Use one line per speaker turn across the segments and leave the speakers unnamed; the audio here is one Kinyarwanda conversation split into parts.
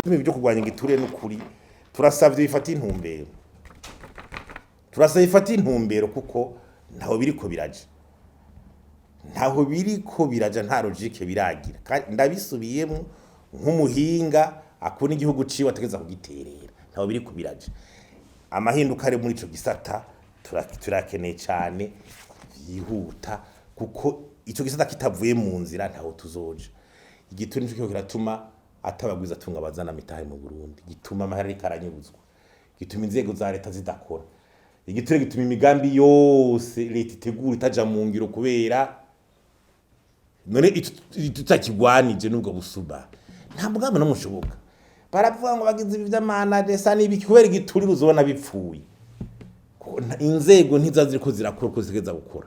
ibyo kurwanya igiturire n'ukuri turasabye bifata intumbero. Turasabye bifata intumbero kuko ntaho biriko biraje. Ntaho biriko biraja, nta logique biragira. Ndabisubiyemo nk'umuhinga akuna igihugu ciwe ategeza kugiterera. Ntaho biriko biraje. Amahinduka ari muri ico gisata turakeneye cyane yihuta kuko ico gisata kitavuye mu nzira ntaho tuzoja. Igiturire nico kiratuma atabagwiza tunga bazana mitahe mu Burundi, gituma amahera rikaranyuzwa, gituma inzego za leta zidakora. Igiturire gituma imigambi yose leta itegura itaja mu ngiro kubera none tutakigwanije nubwo busuba. Nta mugambi no mushoboka. Baravuga ngo bagize ibi vy'amana desa n'ibiki kubera igiturire uzobona bipfuye. Inzego ntizaziriko zirakora ko zigeza gukora.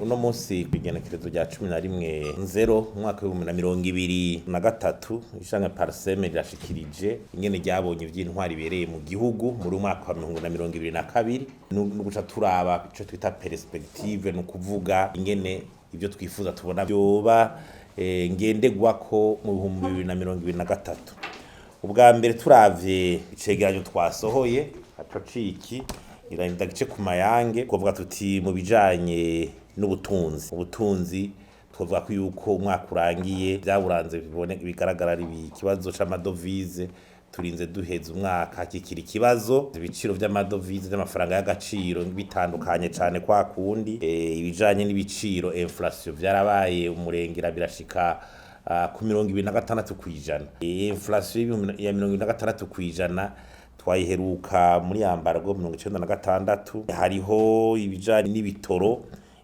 Uno munsi kwigenekerezo rya 11/0 mwaka wa 2023 ishanga Parseme ryashikirije ingene ryabonye ivy'intwari ibereye mu gihugu muri mwaka wa 2022 n'uguca turaba ico twita perspective no kuvuga ingene ibyo twifuza tubona byoba ngendegwako mu 2023. Ubwa mbere turavye icegeranyo twasohoye aco ciki iranda gice ku mayange kuvuga tuti mu bijanye ubutunzi twavuga ko yuko umwaka urangiye byaburanze bigaragara ari ikibazo c'amadovize turinze duheza umwaka kikiri kibazo ibiciro vy'amadovize y'amafaranga y'agaciro bitandukanye cyane kwa kundi ibijanye n'ibiciro inflation byarabaye umurengera birashika ku 26%. Inflation ya 26% twayiheruka muri yambargo 96. Hariho ibijanye n'ibitoro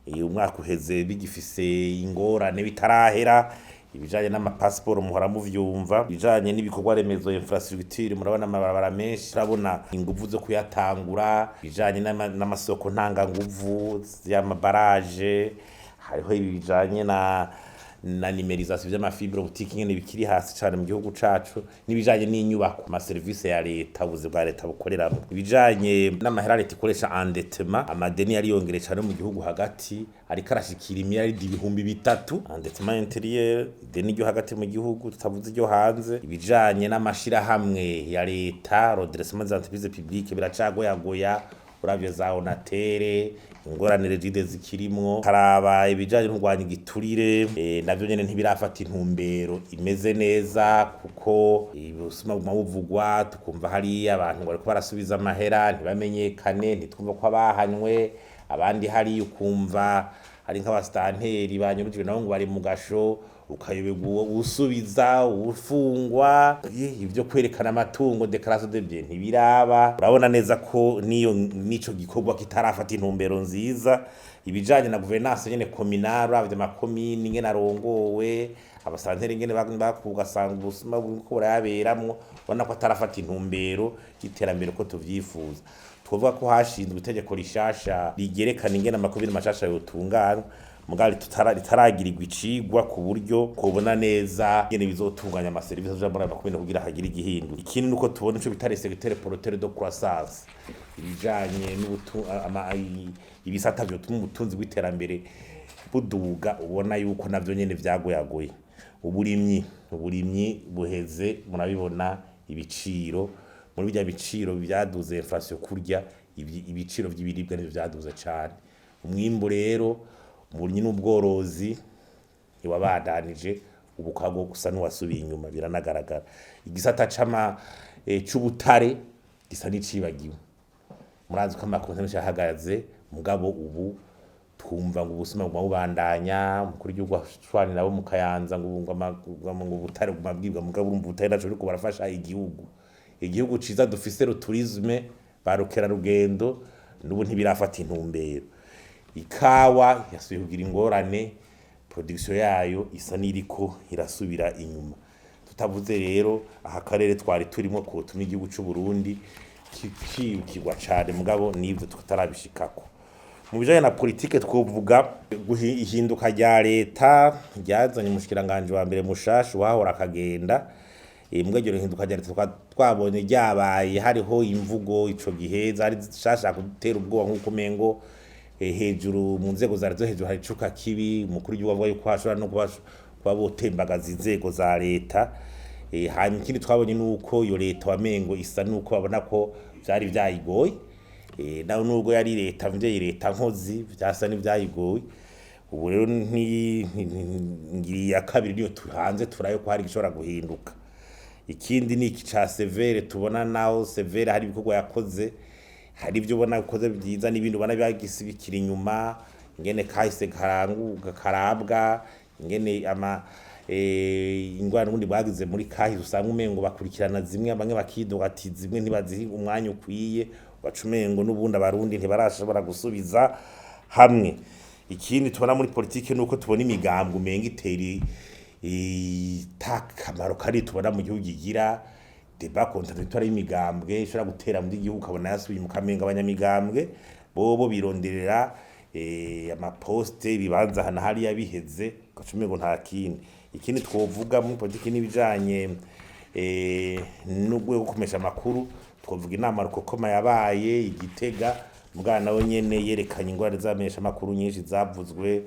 umwaka uheze bigifise ingorane bitarahera, ibijanye n'amapassport muhora muvyumva, ibijanye n'ibikorwa remezo infrastructure murabona amabarabara menshi, turabona inguvu zo kuyatangura, ibijanye n'amasoko ntanga nguvu y'amabaraje, hariho ibijanye na numérisation vy'amafibre optique ngene bikiri hasi cyane mu gihugu cacu, nibijanye n'inyubako ama service ya leta ubuzi bwa leta bukoreramo, ibijanye n'amahera leta ikoresha endettement, amadeni yari yongere cyane mu gihugu hagati ariko arashikira imiliyaridi 300 endettement intérieur, deni ryo hagati mu gihugu tutavuze ryo hanze, ibijanye n'amashira hamwe ya leta redressement des entreprises publiques biracagoyagoya uravye za onatere ingorane regide zikirimwo, haraba ibijanye n'urwanya igiturire navyo nyene ntibirafata intumbero imeze neza kuko ubusuma buvugwa tukumva hari abantu bariko barasubiza amahera ntibamenyekane, ntitwumva ko abahanywe, abandi hari ukumva hari nk'abastanteri banyurujwe nabo ngo bari mu gasho ukayoberwa usubiza ufungwa ivyo kwerekana amatungo declaration de bien ntibiraba. Urabona neza ko nico gikorwa kitarafata intumbero nziza. Ibijanye na governance nyene communale abye makomini ngene arongowe abasanteri ngene bakugasanga ubusuma bw'uko burayaberamwo ubona ko atarafata intumbero y'iterambere ko tuvyifuza. Twovuga ko hashinzwe itegeko rishasha rigerekana ingene amakomini mashasha yotungana mugali ritaragirirwa icigwa ku buryo kubona neza ngene bizotunganya ama services y'amara makomine kugira hagira igihindu. Ikindi nuko tubona ico bitare secteur porteur de croissance ibijanye ibisata vyotuma ubutunzi bw'iterambere buduga, ubona yuko navyo nyene vyagoyagoye. Uburimyi buheze murabibona ibiciro muri bijya biciro byaduze inflation kurya ibiciro by'ibiribwa n'ivyo vyaduze cyane. Umwimbo rero uburimyi n'ubworozi iwabadanije ubukago gusa n'uwasubiye inyuma biranagaragara. Igisata c'ubutare gisa n'icibagiwe. Murazi ko amakonte cyahagaze mugabo ubu twumva ngo ubusuma bw'ubandanya mukuru y'ugwa shwani nabo mukayanza ngo ubutare bwabwibwa mugabo urumva ubutare naco ariko barafasha igihugu ciza dufise tourisme barukera rugendo n'ubu ntibirafata intumbero. Ikawa yasubiye kugira ingorane, production yayo isa niriko irasubira inyuma. Tutavuze rero aha karere twari turimo ko tumi igihugu cy'u Burundi kigwa cyane mugabo nivyo tutarabishikako. Mu bijanye na politique twovuga ihinduka rya leta ryazanye umushikiranganje wa mbere mushasha wahora akagenda mugagero hinduka rya leta twabonye ryabaye hariho imvugo ico gihe zari zishasha gutera ubwoba nkuko mengo hejuru mu nzego za leta hejuru hari icuka kibi umukuru w'igihugu avuga yuko hashobora no kuba botembagaza inzego za leta. Hanyuma ikindi twabonye nuko iyo leta wamengo isa nuko babona ko vyari vyayigoye, naho nubwo yari leta mvye leta nkozi vyasa n'ivyayigoye. Ubu rero ngiriya kabiri niyo tuhanze turayo ko hari gishobora guhinduka. Ikindi ni iki ca Severe tubona naho Severe hari ibikorwa yakoze, hari ibyo ubona yakoze byiza n'ibindi ubona byagisibikira inyuma, ingene kahise karanguka karabwa, ingene ingwara n'ubundi bagize muri kahise usanga umengo bakurikirana zimwe bamwe bakidoga ati zimwe ntibazihi umwanya ukwiye, bacumengo n'ubundi abarundi ntibarashobora gusubiza hamwe. Ikindi tubona muri politike nuko tubona imigambwe umenga iteri takamaro kari tubona mu gihugu igira deba contradictoire y'imigambwe ishobora gutera mu gihugu ukabona yasubiye mu kamenga abanyamigambwe bobo bironderera amaposte bibanza hana hari yabiheze gacumengo nta kindi. Ikindi twovuga muri politike n'ibijanye n'ugwe gukomesha amakuru twovuga inama rukokoma yabaye Igitega mugana we nyene yerekanye ingwara zamenyesha amakuru nyinshi zavuzwe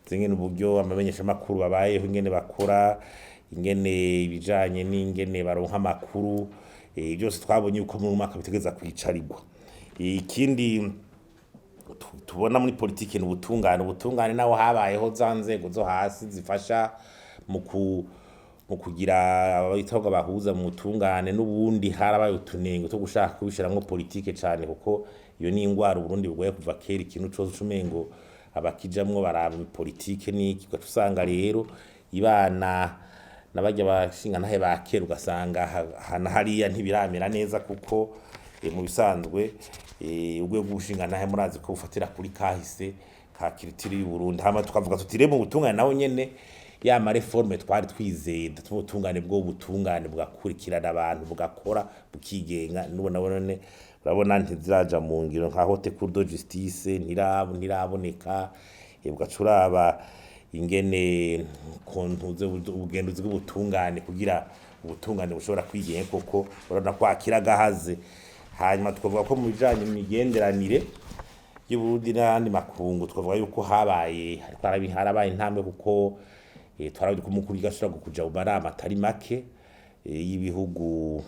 zingene uburyo amamenyesha amakuru babayeho ingene bakora ingene ibijanye n'ingene baronka amakuru byose twabonye uko mu mwaka bitegeza kwicarirwa. Ikindi tubona muri politike n'ubutungane naho habayeho za nzego zo hasi zifasha mu kugira abitwa bahuza mu butungane n'ubundi harabaye utunengo to gushaka kubishiramwo politike cyane kuko iyo ni ingwara Burundi bugoye kuva kera ikintu cyose cumengo abakijamwo baraba politike n'iki usanga rero ibana nabajya bashinga nahe bakera ugasanga hana hariya ntibiramera neza kuko mu bisanzwe ugwe gushinga nahe murazi ko ufatira kuri kahise ka kiritiri y'u Burundi hama tukavuga tutire mu butungane naho nyene ya ma reforme twari twizeye tubutungane bwo butungane bwakurikirana abantu bugakora bukigenga none urabona ntiziraja mu ngiro nka Haute Cour de Justice ntiraboneka bugacuraba ingene kontuze ubugenduzi bw'ubutungane kugira ubutungane bushobora kwigenga koko urabona kwakira gahaze. Hanyuma tukavuga ko mu bijanye n'imigenderanire y'Uburundi n'andi makungu tukavuga yuko harabaye intambwe kuko twarabi ko mukuru gashobora kuja ubarama atari make y'ibihugu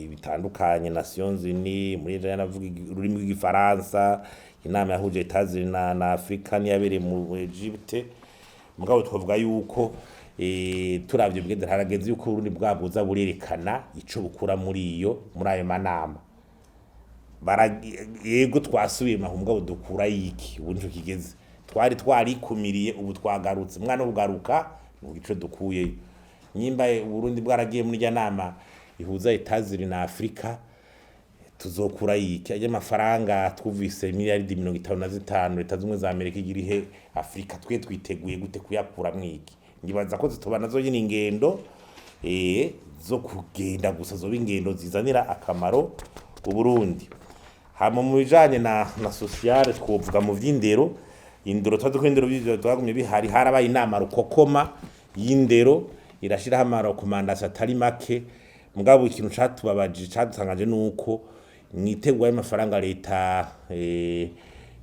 bitandukanye Nations Unies muri jana navuga ururimi rw'igifaransa inama yahuje Etats-Unis na Afrika niyabereye mu Egypte. Mugabo twavuga yuko turavye bwende harageze yuko Burundi bwabuza burerekana ico bukura muri ayo manama yego twasubiye mahumugabo dukura yiki ubu nico kigeze twari kumiriye ubu twagarutse mwana ugaruka mu gico dukuye nyimba Burundi bwaragiye muri ya nama ihuza Etats-Unis na Afrika tuzokura yiki aje amafaranga twuvise miliyaridi 55 leta zimwe za Amerika igirihe Afrika twiteguye gute kuyakura mwiki ngibaza ko zitobana zo nyine ingendo zo kugenda gusa zo bingendo zizanira akamaro u Burundi. Hama mu bijanye na sociale twovuga mu vy'indero indero twadukwendero bivyo twagumye bihari harabaye inama rukokoma y'indero irashiraho amarekomandasiyo atari make mugabo ikintu catubabaje cadutangaje nuko mwitegwa y'amafaranga leta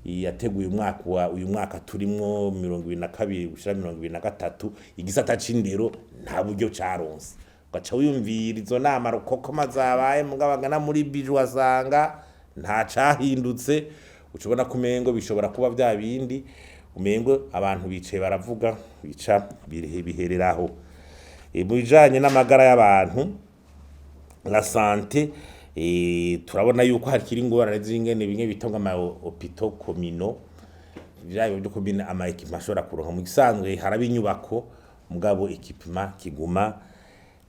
yateguye uyu mwaka turimwo 2022 gushira 2023 igisata c'indero nta buryo caronse gaca wiyumvira izo nama rukokoma zabaye mugabagana muri biju wasanga nta cahindutse ucubona kumengo bishobora kuba bya bindi umengo abantu bicaye baravuga bica bihereraho. Ibujanye n'amagara y'abantu na santé turabona yuko hakiri ingorane z'ingene bimwe bitonga ama hôpitaux communaux byayo byo kubina ama equipement ashobora kuronka mu gisanzwe haraba inyubako mugabo equipement kiguma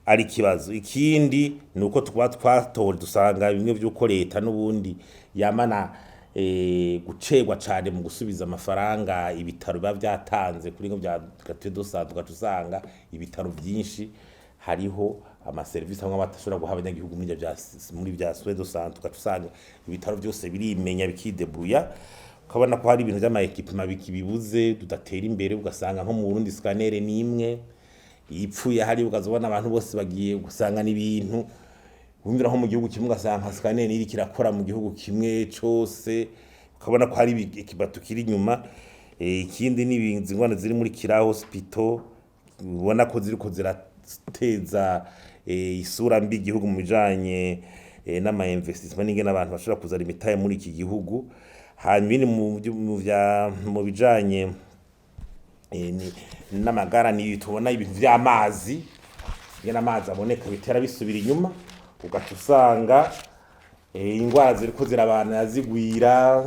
ari kibazo. Ikindi nuko twatore dusanga bimwe by'uko leta n'ubundi yamana gucegwa cyane mu gusubiza amafaranga ibitaro biba byatanze kuri ngo bya dusanzwe usanga ibitaro byinshi hariho ama service amwe batashobora guha abanyagihugu muri bya Suède santé usanga ibitaro byose birimenya bikidebruya ukabona ko hari ibintu by'ama equipement bikibibuze tudatera imbere ugasanga nko mu Burundi scanner nimwe ipfuye hari ukazobona abantu bose bagiye gusanga n'ibintu wumvira nko mu gihugu kimwe ugasanga scanner iri kirakora mu gihugu kimwe cyose ukabona ko hari ikibatu kiri inyuma. Ikindi ni ingwara ziri muri Kira Hospital ubona ko ziriko zirateza isura mbi igihugu mu bijanye n'ama investissement n'ingene abantu bashobora kuzana imitahe muri iki gihugu. Hanyuma mu bijanye n'amagara ni tubona ibintu vy'amazi, ingene amazi aboneka bitera bisubira inyuma, ugaca usanga ingwara ziriko zirabana zigwira,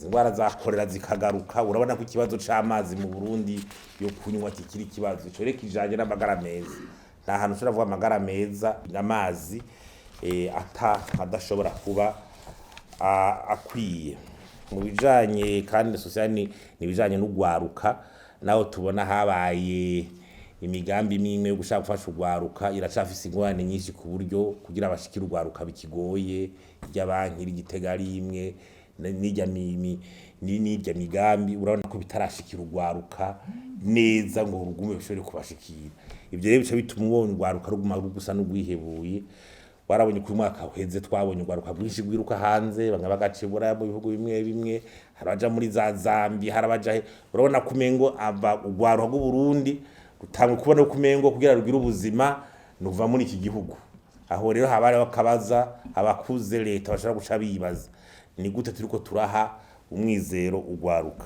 ingwara za kolera zikagaruka. Urabona ko ikibazo c'amazi mu Burundi yo kunywa kikiri ikibazo ico reka kijanye n'amagara meza. Nta hantu ushobora kuvuga amagara meza n'amazi adashobora kuba akwiye. Mu bijanye kandi sociali ni bijanye n'ugwaruka, naho tubona habaye imigambi mimwe yo gushaka gufasha ugwaruka iracafise ingorane nyinshi ku buryo kugira abashikira ugwaruka bikigoye. Irya banki rigitega ari imwe n'irya migambi urabona ko bitarashikira ugwaruka neza ngo urugume bishobore kubashikira. Ivyo rero bica bituma ubona ugwaruka ruguma gusa n'ugwihebuye. Warabonye ku mwaka uheze twabonye ugwaruka rwinshi rwiruka hanze, bamwe bagacibura mu bihugu bimwe bimwe, harabaja muri za Zambia, harabaja urabona kumengo aba ugwaruka rw'u Burundi rutangwe kubona kumengo kugira rugira ubuzima nuva muri iki gihugu. Aho rero habari bakabaza abakuze leta bashaka guca bibaza ni gute turiko turaha umwizero ugwaruka.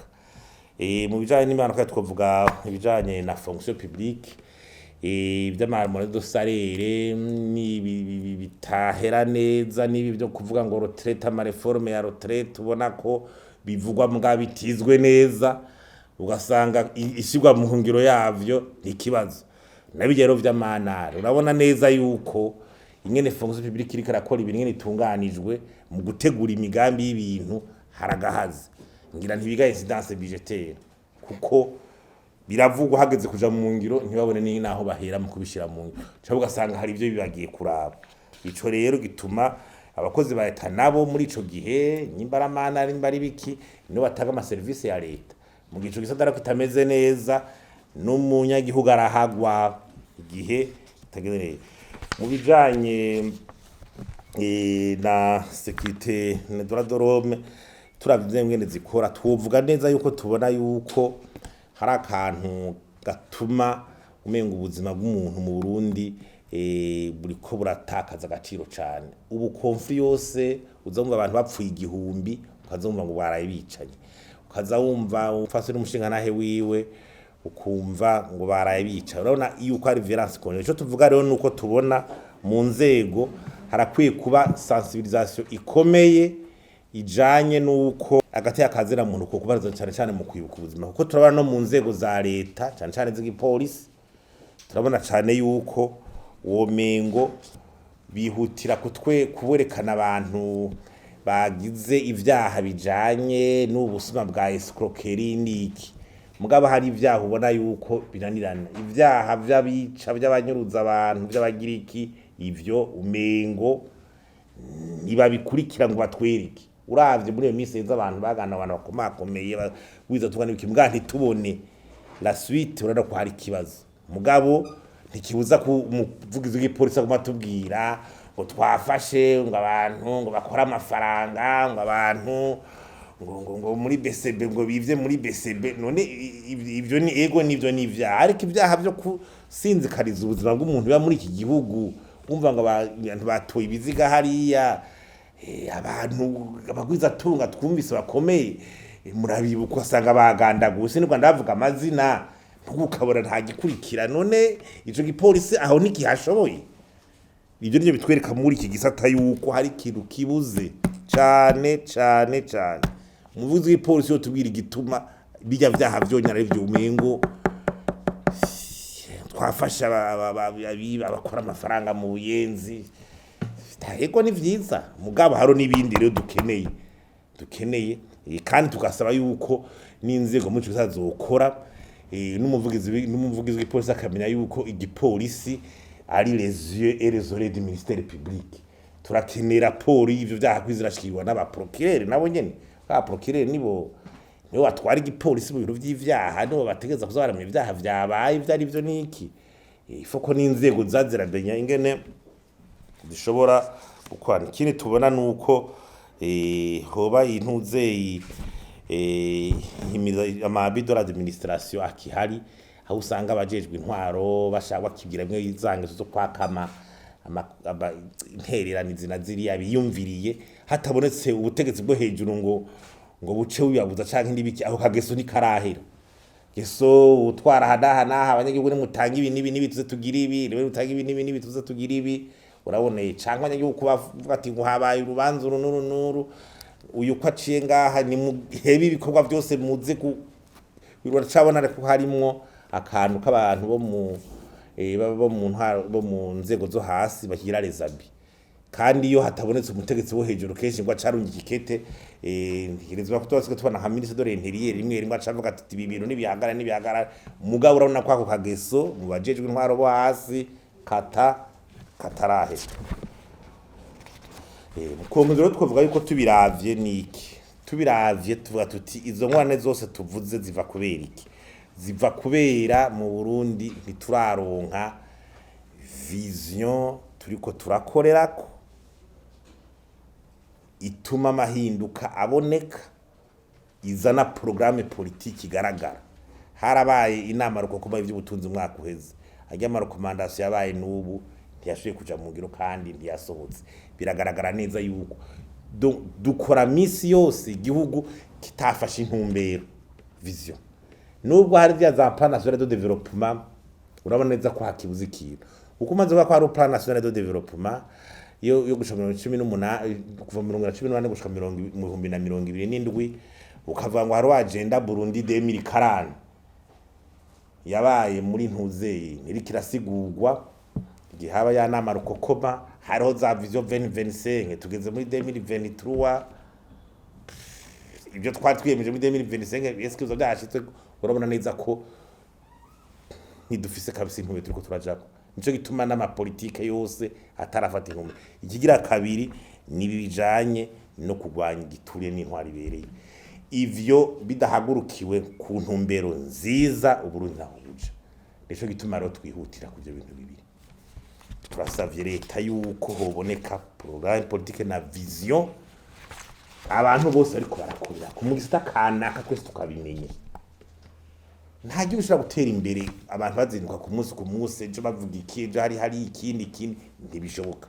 Mu bijanye n'imana kwa twavuga ibijanye na fonction publique, ivy'amarmore de salaire ni bitahera neza, nibi byo kuvuga ngo retraite ama reforme ya retraite ubona ko bivugwa mbwa bitizwe neza, ugasanga ishigwa mu ngiro yavyo n'ikibazo. Nabijero vy'amanara urabona neza yuko ingene fonction publique iriko arakora ibintu ingene itunganijwe mu gutegura imigambi y'ibintu haragahaze. Ngira ntibiga incidence budgetaire kuko biravugwa hageze kuja mu ngiro ntibabone ni naho bahera mu kubishira mu ngiro, cyangwa ugasanga hari ivyo bibagiye kuraba. Ico rero gituma abakozi ba leta nabo muri ico gihe nyimbaramana ari mbari biki no bataga ama service ya leta mu gico gisatara kitameze neza n'umunyagihugu arahagwa igihe tageze neza. Mu bijanye na sécurité na droit de l'homme turavye ngene zikora, tuvuga neza yuko tubona yuko hari akantu gatuma umenga ubuzima bw'umuntu mu Burundi buriko buratakaza agaciro cane. Ubu konfli yose uzumva abantu bapfuye igihumbi, ukazumva ngo baraye bicanye, ukaza wumva ufase n'umushinga nahe wiwe ukumva ngo baraye bica. Urabona yuko ari violence konje. Ico tuvuga rero nuko tubona mu nzego harakwiye kuba sensibilisation ikomeye ijanye nuko agati akazira muntu ko kubaza cyane cyane mu kwibuka ubuzima, kuko turabona no mu nzego za leta cyane cyane z'igipolisi turabona cyane yuko uwo mengo bihutira kuberekana abantu bagize ivyaha bijanye n'ubusuma bwa escroquerie niki. Mugabo hari ivyaha ubona yuko binanirana, ivyaha vy'abica by'abanyuruza abantu by'abagiriki, ivyo umengo nibabikurikira ngo batwereke. Uravye muri iyo minsi abantu bagana abantu bakomakomeye wiza tugana ibikimbwa ntitubone la suite, urada ko hari kibazo. Mugabo ntikibuza ku muvugizi w'ipolisi kumatubwira ngo twafashe ngo abantu ngo bakora amafaranga ngo abantu ngo muri BCB ngo bivye muri BCB. None ivyo ni ego nivyo nivya, ariko ibyaha byo kusinzikariza ubuzima bw'umuntu biba muri iki gihugu, umva ngo abantu batoye ibiziga hariya, abantu abagwiza tunga twumvise bakomeye murabibuka usanga bagandaguse n'u Rwanda bavuga amazina ukabona nta gikurikira. None ico gipolisi aho nikihashoboye. Ibyo nivyo bitwereka muri iki gisata yuko hari ikintu kibuze cane cane cane. Umuvuzi w'ipolisi yo tubwira igituma bijya vyaha vyonyara ivyo umengo twafasha abakora amafaranga mu buyenzi. Ego ni vyiza, mugabo haro n'ibindi rero dukeneye kandi tugasaba yuko n'inzego muri zazokora n'umuvugizi w'ipolisi akamenya yuko igipolisi ari les yeux et les oreilles du ministère public. Turakenera raporo y'ivyo vyaha kwizirashikirwa n'abaprocureur nabo nyene. Abaprocureur nibo batwara igipolisi mu bintu vy'ivyaha, nibo bategeza kuzabaramya ivyaha vyabaye ivyo ari vyo niki. Ifoko n'inzego zazirabenya ingene zishobora gukwana. Ikindi tubona nuko hoba intuze amabido d'administration akihari aho usanga abajejwe intwaro bashaka kigira bimwe izange zo kwakama intereranizi na ziriya biyumviriye hatabonetse ubutegetsi bwo hejuru ngo buce uyabuza canke n'ibiki aho kageso ni karahera geso utwara hadahana abanyagihugu mutanga ibi nibi tuze tugira ibi rero utanga ibi nibi tuze tugira ibi uraboneye canke abanyagihugu kubavuga ati ngo habaye urubanza runuru uyu kwaciye ngaha ni muhebe ibikorwa byose muze ku biracabona ariko harimwo akantu k'abantu bo mu nzego zo hasi bakigira rezabi kandi iyo hatabonetse umutegetsi wo hejuru kenshi ngo acarungi kikete hirezwa kutwase tubana nka ministre de l'intérieur rimwe acavuga ati ibi bintu nibihagara mugabo urabona kwako kageso mu bajejwe intwaro bo hasi katarahe mukomezero twavuga yuko tubiravye niki tuvuga tuti izo nkwane zose tuvuze ziva kubera iki ziva kubera mu Burundi ntituraronka vision turiko turakorerako ituma amahinduka aboneka izana programme politique igaragara harabaye inama rukokoma ivy'ubutunzi umwaka uheze ajya ama recommandation yabaye n'ubu ntiyashoboye kuja mu ngiro kandi ntiyasohotse biragaragara neza yuko dukora misi yose igihugu kitafashe intumbero vision nubwo hari vya za plan national de développement urabona neza ko hakibuza ikintu uko umaze ko hari plan national de développement yo gushomera 18 kuva 2018 gushika 2027 ukavuga ngo hari agenda Burundi 2040 yabaye muri ntuzeye iri kirasigurwa gihaba ya nama rukokoma hariho za vision 2025 tugeze muri 2023 ibyo twatwiyemeje muri 2025 eske uzo byashitse urabona neza ko ntidufise kabisa intumbero turiko turajako nico gituma n'ama politique yose atarafata intumbero ikigira kabiri nibijanye no kugwanya igituriye n'intwari bereye ivyo bidahagurukiwe ku ntumbero nziza Uburundi nahuje nico gituma rero twihutira kuvyo bintu bibiri turasavye leta yuko hoboneka programme politique na vision abantu bose ariko barakorera ku mugisita kanaka twese tukabimenye nta gihe ushobora gutera imbere abantu bazinduka ku munsi ejo bavuga iki hari ikindi ntibishoboka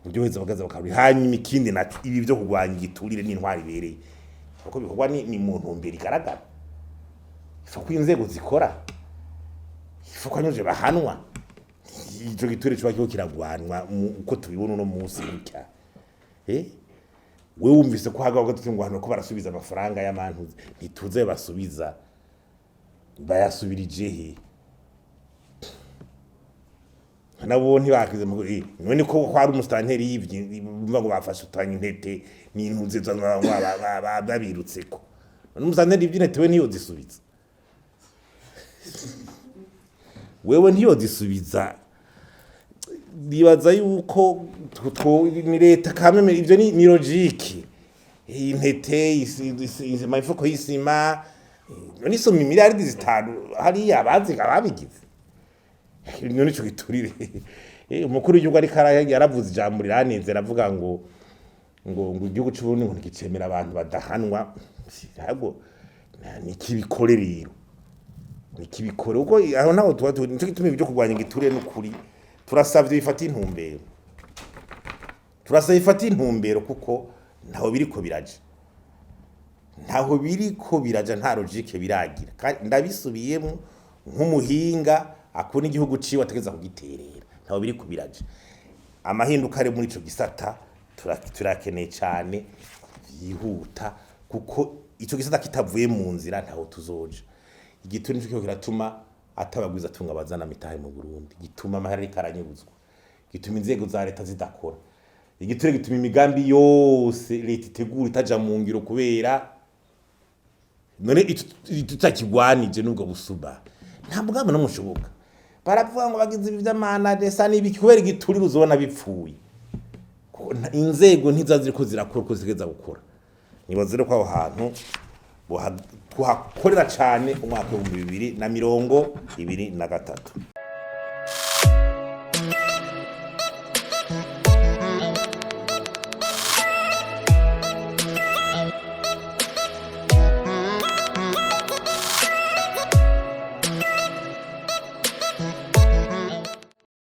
buryo wese bagaza bakaburi hanyuma ikindi naco ibi byo kugwanya igiturire n'intwari bereye kuko bikorwa ni mu ntumbero igaragara ifa ko inzego zikora ifa ko anyoje bahanwa ico giturire cyo bakiko kiragwanwa uko tubibona no munsi gutya we wumvise ko hagaho gatutse ngo hano ko barasubiza amafaranga y'amantu ntituze basubiza bayasubirije he nabo ntibakize mu none ko kwari umustanteri yivye bumva ngo bafashe utanya intete n'intuze babirutseko none umustanteri yivye we niyo zisubiza wewe ntiyo zisubiza dibaza yuko ni leta kameme ivyo ni logique intete ifuko y'isima none so miliyari zitanu hari abazi ababigize none ico giturire umukuru w'igihugu ari yaravuze ijambo riraneze aravuga ngo igihugu cy'u Burundi ngo ntikicemera abantu badahanwa ntabwo nikibikore rero nikibikore uko aho naho tuba nico gituma ibyo kugwanya igiturire n'ukuri turasavye bifata intumbero kuko ntaho biriko biraja nta logique biragira ndabisubiyemo nk'umuhinga akuna igihugu ciwe ategeza kugiterera ntaho biriko biraja amahinduka ari muri ico gisata turakeneye cyane yihuta kuko ico gisata kitavuye mu nzira ntaho tuzoja igiturire nico kiratuma atabagwiza tunga bazana mitahe mu Burundi gituma amahera karanyuzwa gituma inzego za leta zidakora igiturire gituma imigambi yose leta itegura itaja mu ngiro kubera none tutakigwanije nubwo busuba nta mugambi no mushoboka baravuga ngo bagize ibi vy'amana desa n'ibiki kubera igiturire uzobona bipfuye inzego ntizaziriko zirakora ko zigeza gukora nibazire ko aho hantu tuhakorera cyane umwaka wa 2023